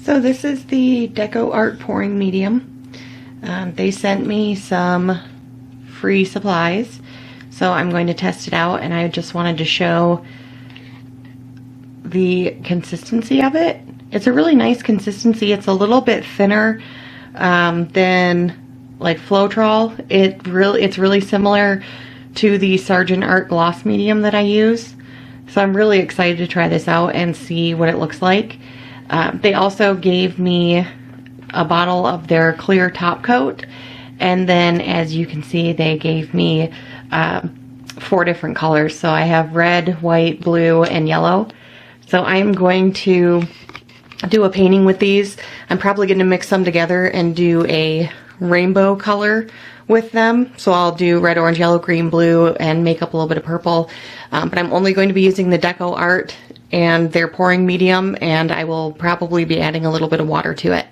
So this is the DecoArt pouring medium. They sent me some free supplies, so I'm going to test it out, and I just wanted to show the consistency of it. It's a really nice consistency. It's a little bit thinner than like Floetrol. It's really similar to the Sargent Art gloss medium that I use. So I'm really excited to try this out and see what it looks like. They also gave me a bottle of their clear top coat, and then as you can see they gave me 4 different colors. So I have red, white, blue, and yellow. So I'm going to do a painting with these. I'm probably going to mix them together and do a rainbow color with them. So I'll do red, orange, yellow, green, blue, and make up a little bit of purple. But I'm only going to be using the DecoArt and their pouring medium, and I will probably be adding a little bit of water to it.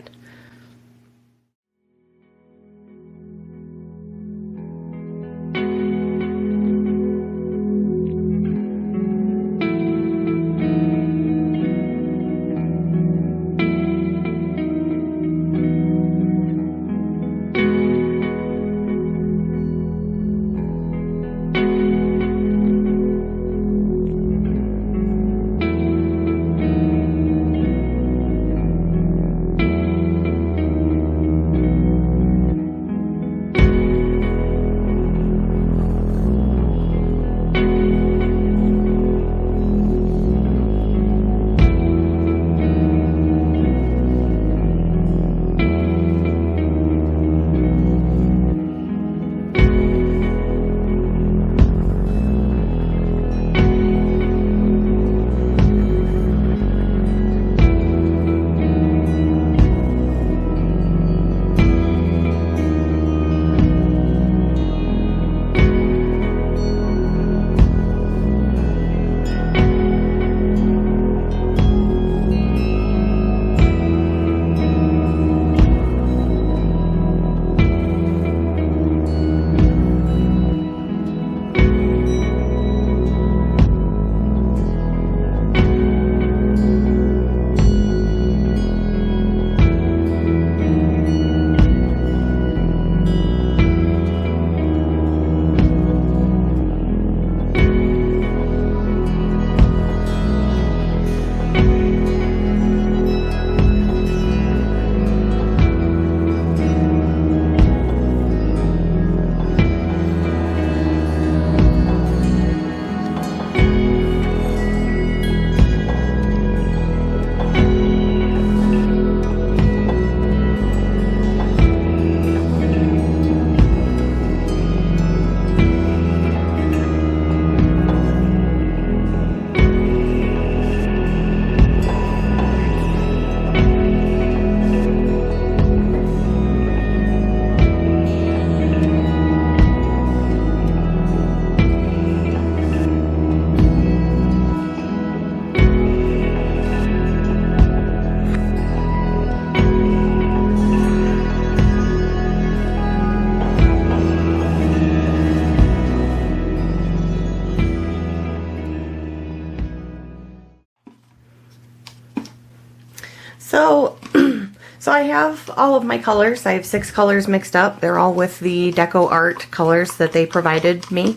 So I have all of my colors. I have 6 colors mixed up. They're all with the DecoArt colors that they provided me.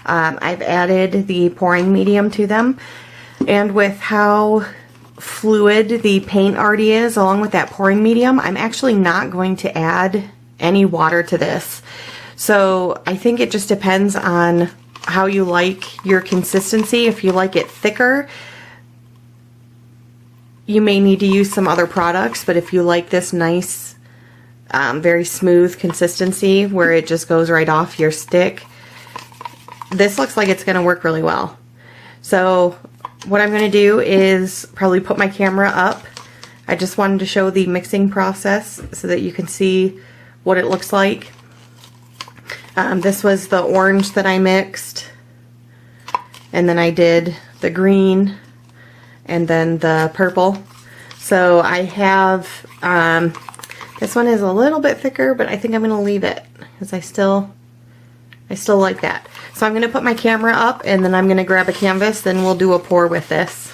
I've added the pouring medium to them, and with how fluid the paint already is along with that pouring medium, I'm actually not going to add any water to this. So I think it just depends on how you like your consistency. If you like it thicker, you may need to use some other products, but if you like this nice, very smooth consistency where it just goes right off your stick, this looks like it's going to work really well. So what I'm going to do is probably put my camera up. I just wanted to show the mixing process so that you can see what it looks like. This was the orange that I mixed, and then I did the green, and then the purple. So I have, this one is a little bit thicker, but I think I'm going to leave it because I still like that. So I'm going to put my camera up, and then I'm going to grab a canvas, then we'll do a pour with this.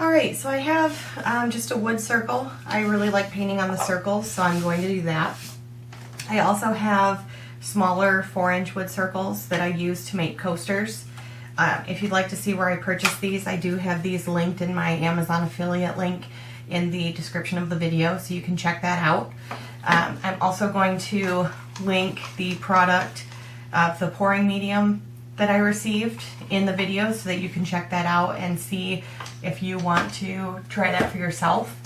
Alright, so I have just a wood circle. I really like painting on the circles, so I'm going to do that. I also have smaller 4-inch wood circles that I use to make coasters. If you'd like to see where I purchased these, I do have these linked in my Amazon affiliate link in the description of the video, so you can check that out. I'm also going to link the product of the pouring medium that I received in the video so that you can check that out and see if you want to try that for yourself.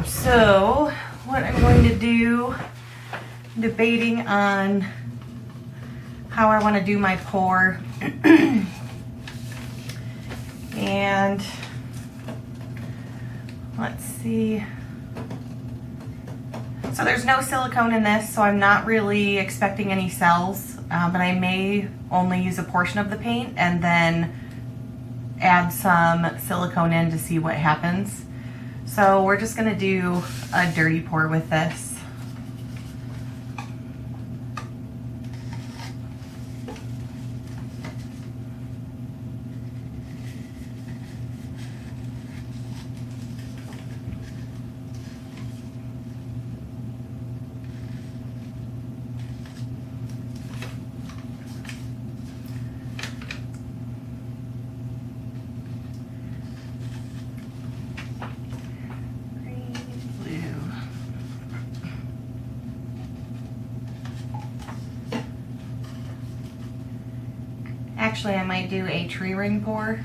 So what I'm going to do, debating on how I want to do my pour. And let's see. So there's no silicone in this, so I'm not really expecting any cells. But I may only use a portion of the paint and then add some silicone in to see what happens. So we're just gonna do a dirty pour with this. Actually, I might do a tree ring pour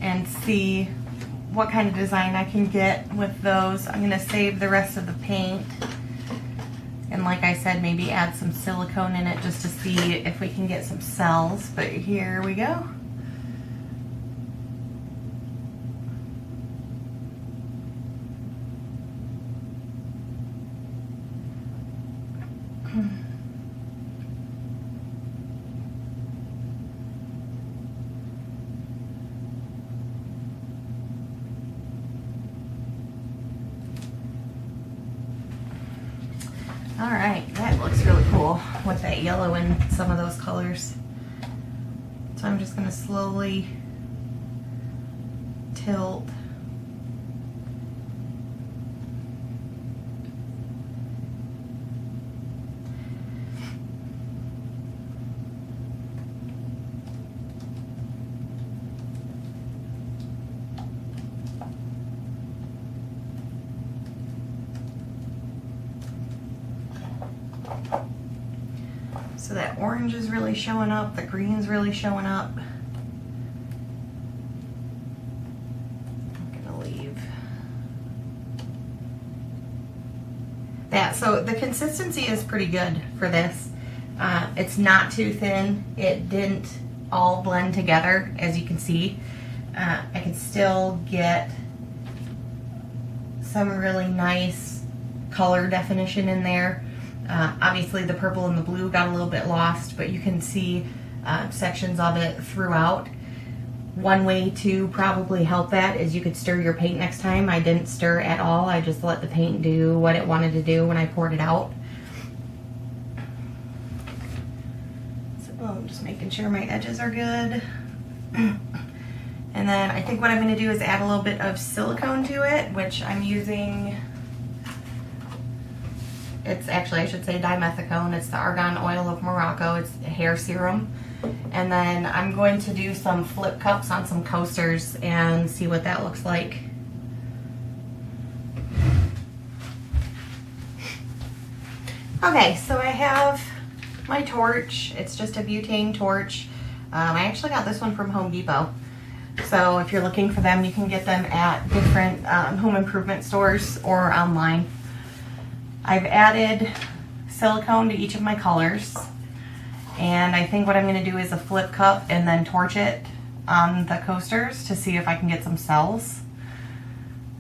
and see what kind of design I can get with those. I'm going to save the rest of the paint. And like I said, maybe add some silicone in it just to see if we can get some cells. But here we go. Alright, that looks really cool with that yellow and some of those colors. So I'm just going to slowly tilt. So that orange is really showing up, the green's really showing up. I'm gonna leave that. So the consistency is pretty good for this. It's not too thin. It didn't all blend together, as you can see. I can still get some really nice color definition in there. Obviously the purple and the blue got a little bit lost, but you can see sections of it throughout. One way to probably help that is you could stir your paint next time. I didn't stir at all. I just let the paint do what it wanted to do when I poured it out. So I'm just making sure my edges are good. And then I think what I'm going to do is add a little bit of silicone to it, which I'm using. It's actually, I should say, dimethicone. It's the argan oil of Morocco. It's a hair serum. And then I'm going to do some flip cups on some coasters and see what that looks like. Okay, so I have my torch. It's just a butane torch. I actually got this one from Home Depot. So if you're looking for them, you can get them at different home improvement stores or online. I've added silicone to each of my colors, and I think what I'm going to do is a flip cup and then torch it on the coasters to see if I can get some cells.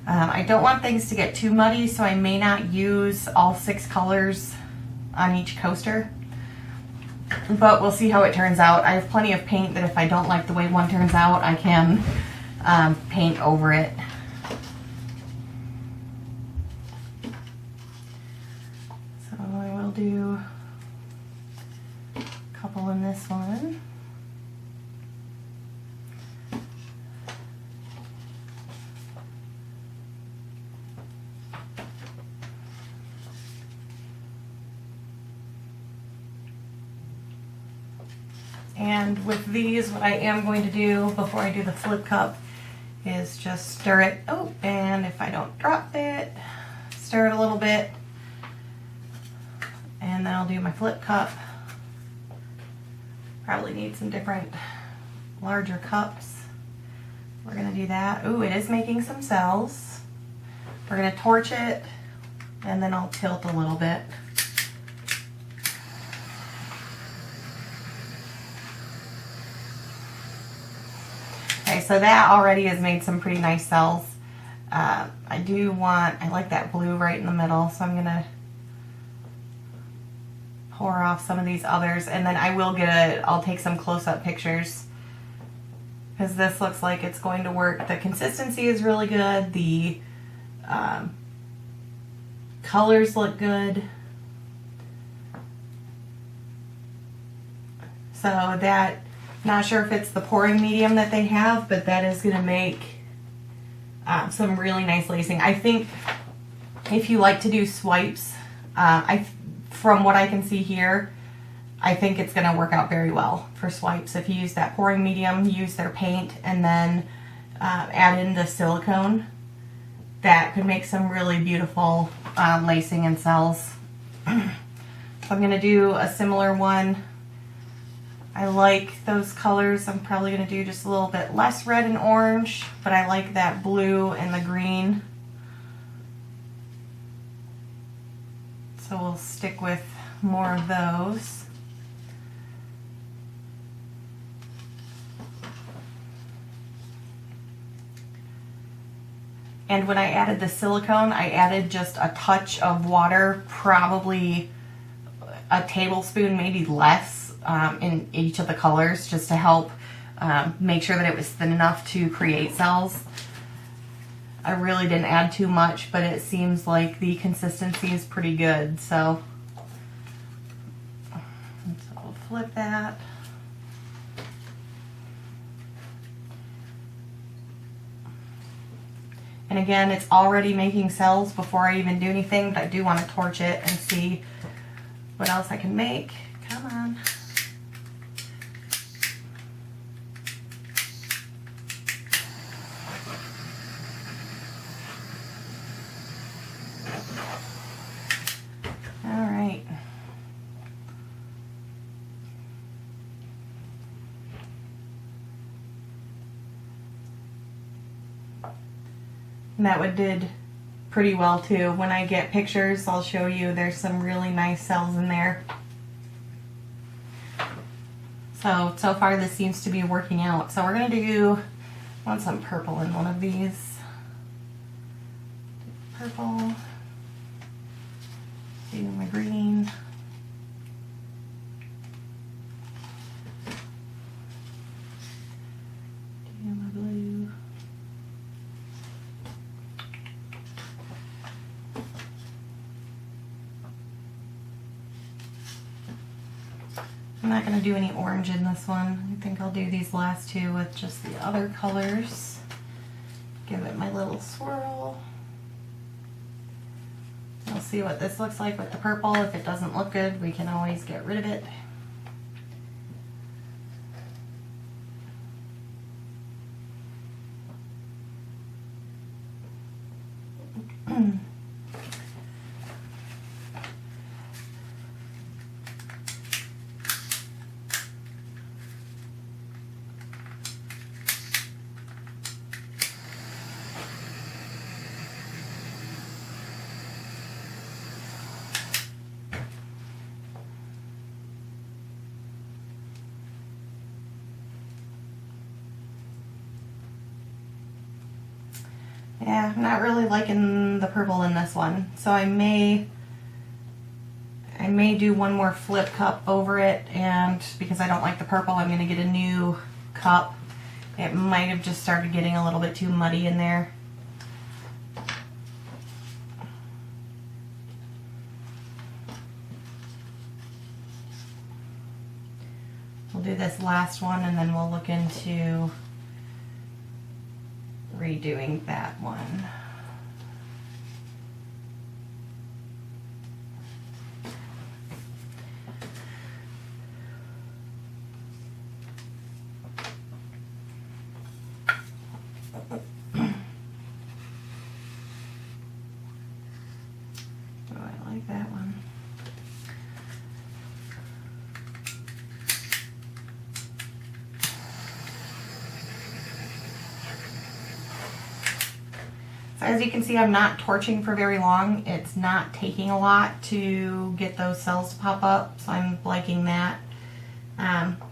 I don't want things to get too muddy, so I may not use all 6 colors on each coaster, but we'll see how it turns out. I have plenty of paint that if I don't like the way one turns out, I can paint over it. Do a couple in this one. And with these, what I am going to do before I do the flip cup is just stir it. Oh, and if I don't drop it, stir it a little bit. And then I'll do my flip cup. Probably need some different larger cups. We're gonna do that. Ooh, it is making some cells. We're gonna torch it, and then I'll tilt a little bit. Okay, so that already has made some pretty nice cells. I like that blue right in the middle, so I'm gonna pour off some of these others, and then I'll take some close-up pictures, because this looks like it's going to work. The consistency is really good. The colors look good. So that, not sure if it's the pouring medium that they have, but that is going to make some really nice lacing. I think if you like to do swipes, from what I can see here, I think it's going to work out very well for swipes. If you use that pouring medium, use their paint, and then add in the silicone, that could make some really beautiful lacing and cells. So I'm going to do a similar one. I like those colors. I'm probably going to do just a little bit less red and orange, but I like that blue and the green. So we'll stick with more of those. And when I added the silicone, I added just a touch of water, probably a tablespoon, maybe less, in each of the colors, just to help make sure that it was thin enough to create cells. I really didn't add too much, but it seems like the consistency is pretty good. So I'll flip that. And again, it's already making cells before I even do anything, but I do want to torch it and see what else I can make. Come on. All right. And that one did pretty well too. When I get pictures, I'll show you. There's some really nice cells in there. So far this seems to be working out. So we're gonna I want some purple in one of these. Purple. Do my green. Do my blue. I'm not going to do any orange in this one. I think I'll do these last two with just the other colors. Give it my little swirl. We'll see what this looks like with the purple. If it doesn't look good, we can always get rid of it. Yeah, I'm not really liking the purple in this one, so I may do one more flip cup over it, and because I don't like the purple, I'm going to get a new cup. It might have just started getting a little bit too muddy in there. We'll do this last one, and then we'll look into redoing that one. as you can see, I'm not torching for very long. It's not taking a lot to get those cells to pop up, so I'm liking that.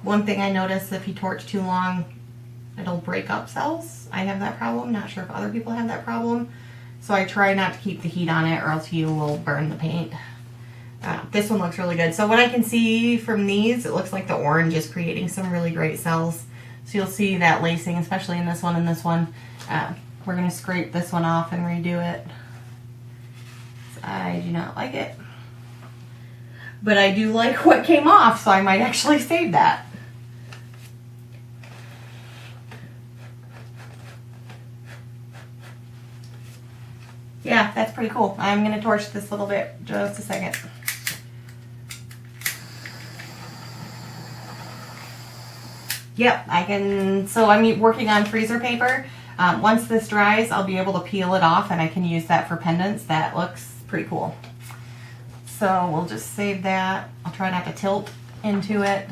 One thing I noticed, if you torch too long, it'll break up cells. I have that problem. Not sure if other people have that problem. So I try not to keep the heat on it, or else you will burn the paint. This one looks really good. So what I can see from these, it looks like the orange is creating some really great cells. So you'll see that lacing, especially in this one and this one. We're going to scrape this one off and redo it. I do not like it. But I do like what came off, so I might actually save that. Yeah, that's pretty cool. I'm going to torch this a little bit, just a second. Yep, I can, so I'm working on freezer paper. Once this dries, I'll be able to peel it off and I can use that for pendants. That looks pretty cool. So we'll just save that. I'll try not to tilt into it.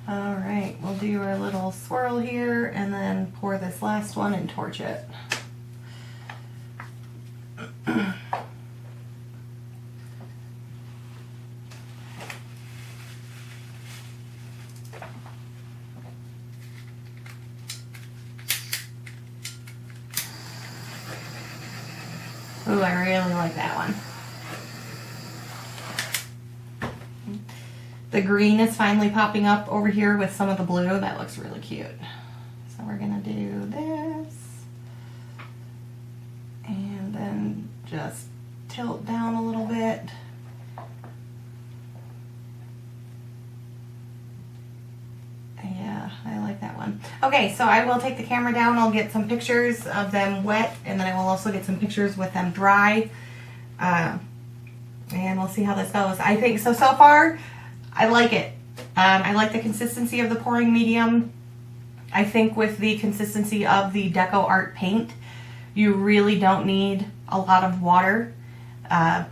All right, we'll do our little swirl here and then pour this last one and torch it. Ooh, I really like that one. The green is finally popping up over here with some of the blue. That looks really cute. So we're gonna do this. And then just tilt down a little bit. Yeah, I like that one. Okay, so I will take the camera down. I'll get some pictures of them wet, and then I will also get some pictures with them dry. And we'll see how this goes. I think, so far, I like it. I like the consistency of the pouring medium. I think with the consistency of the DecoArt paint, you really don't need a lot of water. I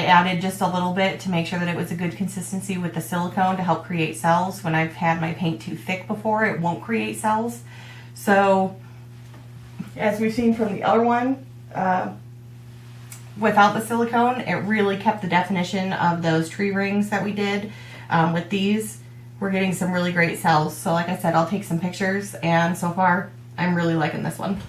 added just a little bit to make sure that it was a good consistency with the silicone to help create cells. When I've had my paint too thick before, it won't create cells. So, as we've seen from the other one, without the silicone, it really kept the definition of those tree rings that we did. With these, we're getting some really great cells. So like I said, I'll take some pictures, and so far, I'm really liking this one.